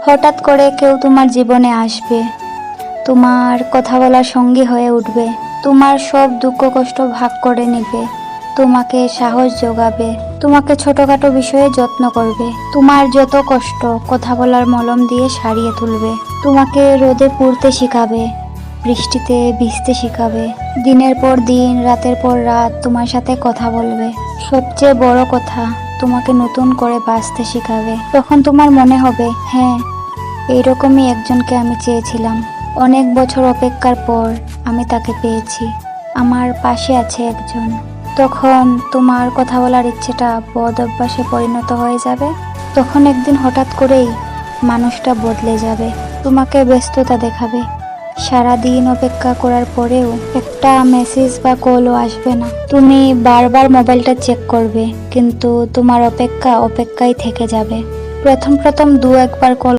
হঠাৎ করে কেউ তোমার জীবনে আসবে, তোমার কথা বলার সঙ্গী হয়ে উঠবে, তোমার সব দুঃখ কষ্ট ভাগ করে নেবে, তোমাকে সাহস যোগাবে, তোমাকে ছোটখাটো বিষয়ে যত্ন করবে, তোমার যত কষ্ট কথা বলার মলম দিয়ে সারিয়ে তুলবে, তোমাকে রোদে পুড়তে শিখাবে, বৃষ্টিতে ভিজতে শিখাবে, দিনের পর দিন রাতের পর রাত তোমার সাথে কথা বলবে, সবচেয়ে বড় কথা তোমাকে নতুন করে বাঁচতে শিখাবে। তখন তোমার মনে হবে, হ্যাঁ, এইরকমই একজনকে আমি চেয়েছিলাম। অনেক বছর অপেক্ষার পর আমি তাকে পেয়েছি, আমার পাশে আছে একজন। তখন তোমার কথা বলার ইচ্ছেটা বদ অভ্যাসে পরিণত হয়ে যাবে। তখন একদিন হঠাৎ করেই মানুষটা বদলে যাবে, তোমাকে ব্যস্ততা দেখাবে, সারাদিন অপেক্ষা করার পরেও একটা মেসেজ বা কলও আসবে না। তুমি বারবার মোবাইলটা চেক করবে, কিন্তু তোমার অপেক্ষাই থেকে যাবে। প্রথম প্রথম দু একবার কল